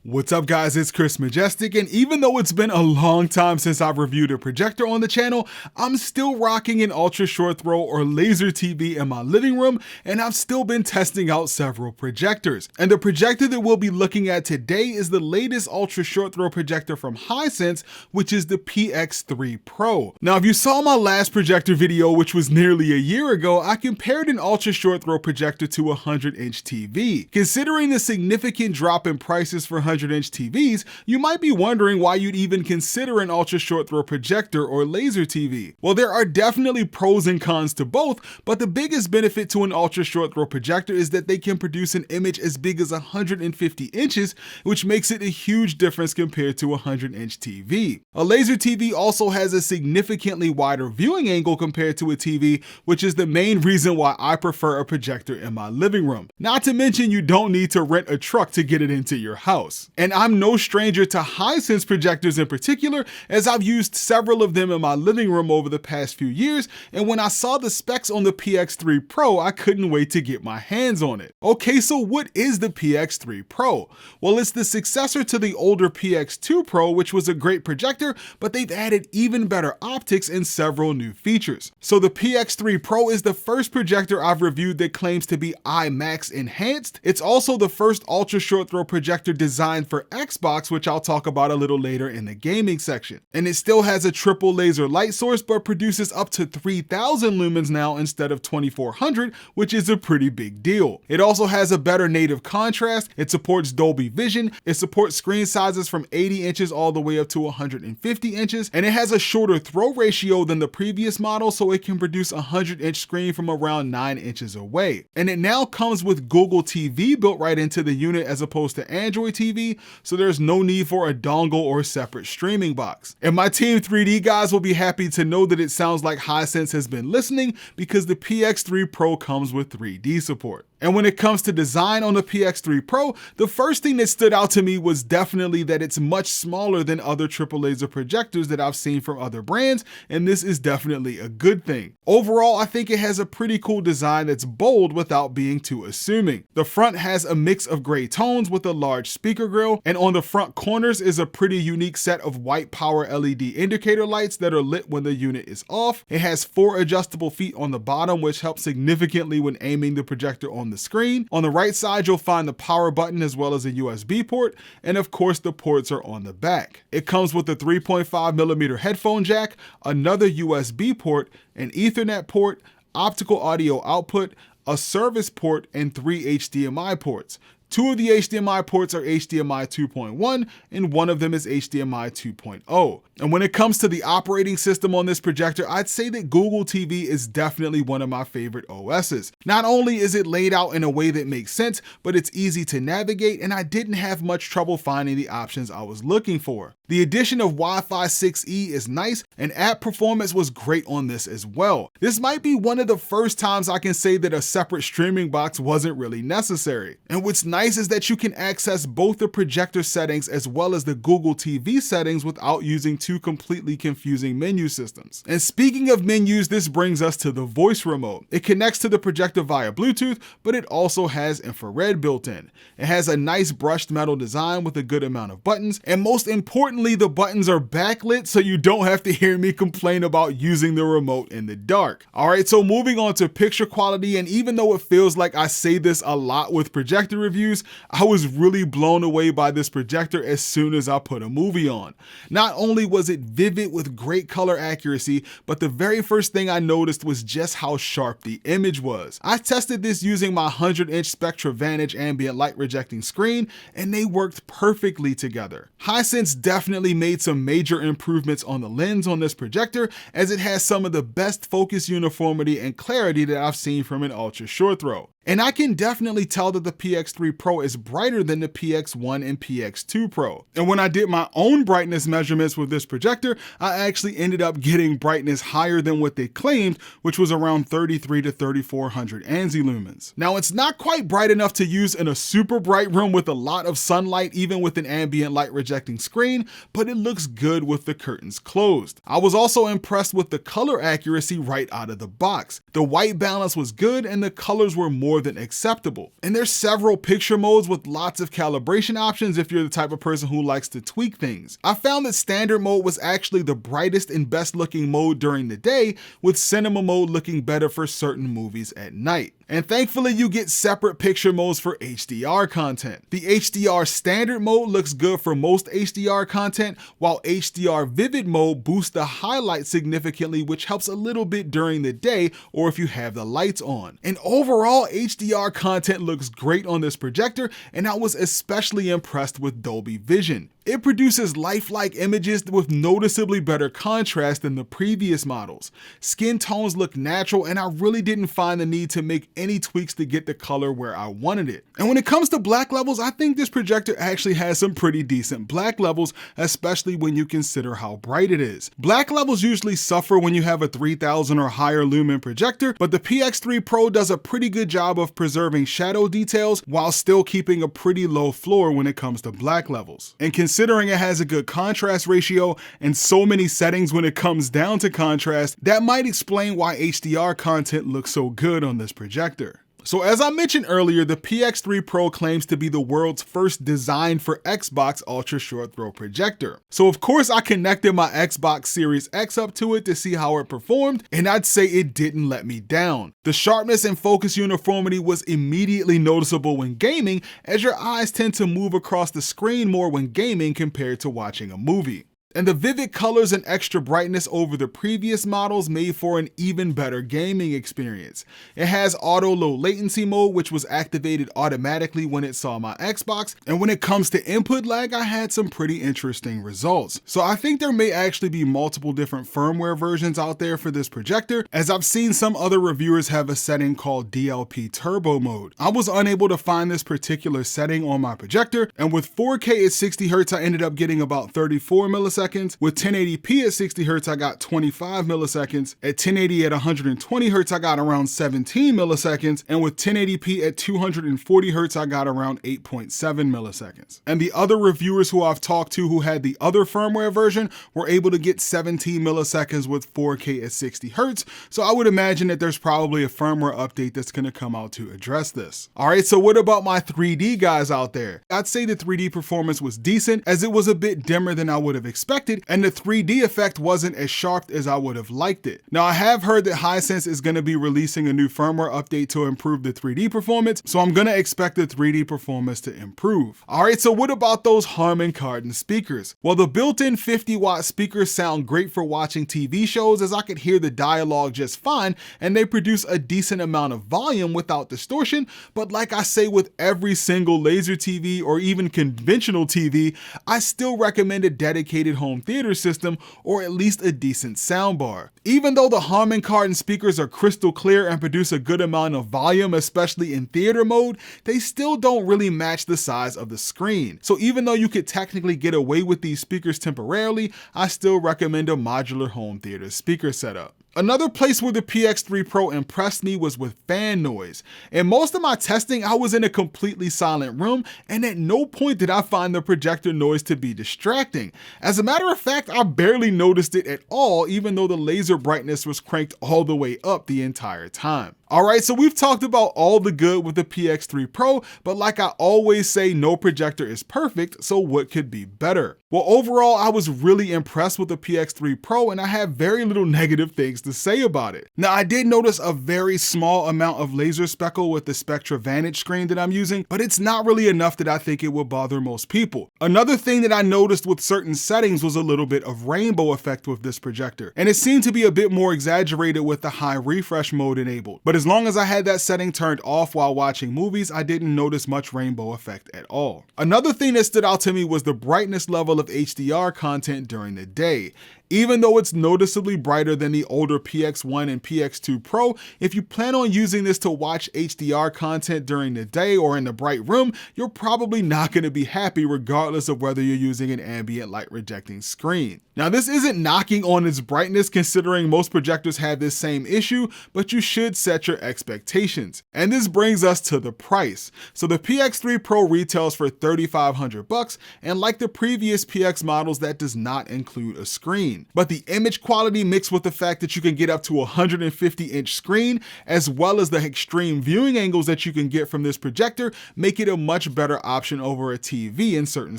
What's up guys, it's Chris Majestic, and even though it's been a long time since I've reviewed a projector on the channel, I'm still rocking an ultra short throw or laser TV in my living room, and I've still been testing out several projectors. And the projector that we'll be looking at today is the latest ultra short throw projector from Hisense, which is the PX3-Pro. Now if you saw my last projector video, which was nearly a year ago, I compared an ultra short throw projector to a 100-inch TV. Considering the significant drop in prices for 100-inch TVs, you might be wondering why you'd even consider an ultra short throw projector or laser TV. Well, there are definitely pros and cons to both, but the biggest benefit to an ultra short throw projector is that they can produce an image as big as 150 inches, which makes it a huge difference compared to a 100-inch TV. A laser TV also has a significantly wider viewing angle compared to a TV, which is the main reason why I prefer a projector in my living room. Not to mention you don't need to rent a truck to get it into your house. And I'm no stranger to Hisense projectors in particular, as I've used several of them in my living room over the past few years, and when I saw the specs on the PX3-Pro, I couldn't wait to get my hands on it. Okay, so what is the PX3-Pro? Well, it's the successor to the older PX2-Pro, which was a great projector, but they've added even better optics and several new features. So the PX3-Pro is the first projector I've reviewed that claims to be IMAX enhanced. It's also the first ultra short throw projector designed for Xbox, which I'll talk about a little later in the gaming section. And it still has a triple laser light source, but produces up to 3000 lumens now instead of 2400, which is a pretty big deal. It also has a better native contrast, it supports Dolby Vision, it supports screen sizes from 80 inches all the way up to 150 inches, and it has a shorter throw ratio than the previous model, so it can produce a 100-inch screen from around 9 inches away. And it now comes with Google TV built right into the unit as opposed to Android TV, so there's no need for a dongle or separate streaming box. And my Team 3D guys will be happy to know that it sounds like Hisense has been listening, because the PX3-Pro comes with 3D support. And when it comes to design on the PX3-Pro, the first thing that stood out to me was definitely that it's much smaller than other triple laser projectors that I've seen from other brands, and this is definitely a good thing. Overall, I think it has a pretty cool design that's bold without being too assuming. The front has a mix of gray tones with a large speaker grille, and on the front corners is a pretty unique set of white power LED indicator lights that are lit when the unit is off. It has 4 adjustable feet on the bottom, which helps significantly when aiming the projector on the screen. On the right side, you'll find the power button as well as a USB port, and of course the ports are on the back. It comes with a 3.5mm headphone jack, another USB port, an Ethernet port, optical audio output, a service port, and 3 HDMI ports. 2 of the HDMI ports are HDMI 2.1 and one of them is HDMI 2.0. And when it comes to the operating system on this projector, I'd say that Google TV is definitely one of my favorite OSs. Not only is it laid out in a way that makes sense, but it's easy to navigate, and I didn't have much trouble finding the options I was looking for. The addition of Wi-Fi 6E is nice, and app performance was great on this as well. This might be one of the first times I can say that a separate streaming box wasn't really necessary. And what's nice is that you can access both the projector settings as well as the Google TV settings without using 2 completely confusing menu systems. And speaking of menus, this brings us to the voice remote. It connects to the projector via Bluetooth, but it also has infrared built in. It has a nice brushed metal design with a good amount of buttons, and most importantly, the buttons are backlit, so you don't have to hear me complain about using the remote in the dark. Alright, so moving on to picture quality, and even though it feels like I say this a lot with projector reviews, I was really blown away by this projector as soon as I put a movie on. Not only was it vivid with great color accuracy, but the very first thing I noticed was just how sharp the image was. I tested this using my 100-inch Spectra Vantage ambient light rejecting screen, and they worked perfectly together. Hisense definitely made some major improvements on the lens on this projector, as it has some of the best focus uniformity and clarity that I've seen from an ultra short throw. And I can definitely tell that the PX3-Pro is brighter than the PX1 and PX2-Pro. And when I did my own brightness measurements with this projector, I actually ended up getting brightness higher than what they claimed, which was around 33 to 3400 ANSI lumens. Now, it's not quite bright enough to use in a super bright room with a lot of sunlight, even with an ambient light rejecting screen, but it looks good with the curtains closed. I was also impressed with the color accuracy right out of the box. The white balance was good and the colors were more more than acceptable. And there's several picture modes with lots of calibration options if you're the type of person who likes to tweak things. I found that standard mode was actually the brightest and best looking mode during the day, with cinema mode looking better for certain movies at night. And thankfully you get separate picture modes for HDR content. The HDR standard mode looks good for most HDR content, while HDR vivid mode boosts the highlight significantly, which helps a little bit during the day or if you have the lights on. And overall, HDR content looks great on this projector, and I was especially impressed with Dolby Vision. It produces lifelike images with noticeably better contrast than the previous models. Skin tones look natural, and I really didn't find the need to make any tweaks to get the color where I wanted it. And when it comes to black levels, I think this projector actually has some pretty decent black levels, especially when you consider how bright it is. Black levels usually suffer when you have a 3000 or higher lumen projector, but the PX3-Pro does a pretty good job of preserving shadow details while still keeping a pretty low floor when it comes to black levels. And considering it has a good contrast ratio and so many settings when it comes down to contrast, that might explain why HDR content looks so good on this projector. So as I mentioned earlier, the PX3-Pro claims to be the world's first designed for Xbox ultra short throw projector. So of course I connected my Xbox Series X up to it to see how it performed, and I'd say it didn't let me down. The sharpness and focus uniformity was immediately noticeable when gaming, as your eyes tend to move across the screen more when gaming compared to watching a movie. And the vivid colors and extra brightness over the previous models made for an even better gaming experience. It has auto low latency mode, which was activated automatically when it saw my Xbox, and when it comes to input lag, I had some pretty interesting results. So I think there may actually be multiple different firmware versions out there for this projector, as I've seen some other reviewers have a setting called DLP Turbo mode. I was unable to find this particular setting on my projector, and with 4K at 60 Hz I ended up getting about 34 milliseconds. With 1080p at 60 Hz, I got 25 milliseconds. At 1080 at 120 Hz, I got around 17 milliseconds. And with 1080p at 240 Hz, I got around 8.7 milliseconds. And the other reviewers who I've talked to who had the other firmware version were able to get 17 milliseconds with 4K at 60 Hz. So I would imagine that there's probably a firmware update that's going to come out to address this. All right, so what about my 3D guys out there? I'd say the 3D performance was decent, as it was a bit dimmer than I would have expected, and the 3D effect wasn't as sharp as I would have liked it. Now, I have heard that Hisense is going to be releasing a new firmware update to improve the 3D performance, so I'm going to expect the 3D performance to improve. Alright, so what about those Harman Kardon speakers? Well, the built-in 50-watt speakers sound great for watching TV shows, as I could hear the dialogue just fine, and they produce a decent amount of volume without distortion, but like I say with every single laser TV or even conventional TV, I still recommend a dedicated home theater system, or at least a decent soundbar. Even though the Harman Kardon speakers are crystal clear and produce a good amount of volume, especially in theater mode, they still don't really match the size of the screen. So even though you could technically get away with these speakers temporarily, I still recommend a modular home theater speaker setup. Another place where the PX3-Pro impressed me was with fan noise. In most of my testing, I was in a completely silent room, and at no point did I find the projector noise to be distracting. As a matter of fact, I barely noticed it at all, even though the laser brightness was cranked all the way up the entire time. Alright, so we've talked about all the good with the PX3-Pro, but like I always say, no projector is perfect, so what could be better? Well, overall, I was really impressed with the PX3-Pro, and I have very little negative things to say about it. Now, I did notice a very small amount of laser speckle with the Spectra Vantage screen that I'm using, but it's not really enough that I think it will bother most people. Another thing that I noticed with certain settings was a little bit of rainbow effect with this projector, and it seemed to be a bit more exaggerated with the high refresh mode enabled. But as long as I had that setting turned off while watching movies, I didn't notice much rainbow effect at all. Another thing that stood out to me was the brightness level of HDR content during the day. Even though it's noticeably brighter than the older PX1 and PX2-Pro, if you plan on using this to watch HDR content during the day or in a bright room, you're probably not going to be happy regardless of whether you're using an ambient light rejecting screen. Now, this isn't knocking on its brightness considering most projectors have this same issue, but you should set set your expectations. And this brings us to the price. So the PX3 Pro retails for $3,500, and like the previous PX models, that does not include a screen. But the image quality mixed with the fact that you can get up to a 150-inch screen, as well as the extreme viewing angles that you can get from this projector, make it a much better option over a TV in certain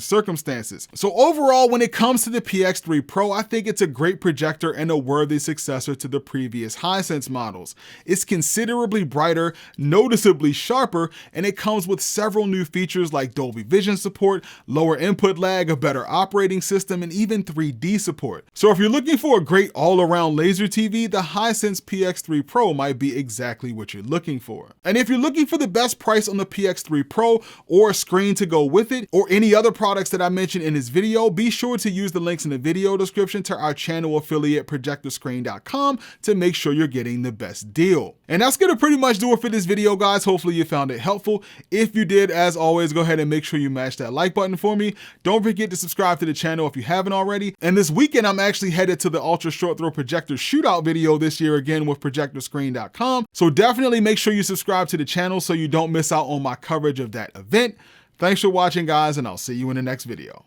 circumstances. So overall, when it comes to the PX3 Pro, I think it's a great projector and a worthy successor to the previous Hisense models. It's considerably brighter, noticeably sharper, and it comes with several new features like Dolby Vision support, lower input lag, a better operating system, and even 3D support. So if you're looking for a great all-around laser TV, the Hisense PX3 Pro might be exactly what you're looking for. And if you're looking for the best price on the PX3 Pro or a screen to go with it, or any other products that I mentioned in this video, be sure to use the links in the video description to our channel affiliate projectorscreen.com to make sure you're getting the best deal. And that's gonna pretty much do it for this video, guys. Hopefully you found it helpful. If you did, as always, go ahead and make sure you mash that like button for me. Don't forget to subscribe to the channel if you haven't already. And this weekend, I'm actually headed to the ultra short throw projector shootout video this year again with projectorscreen.com. So definitely make sure you subscribe to the channel so you don't miss out on my coverage of that event. Thanks for watching, guys, and I'll see you in the next video.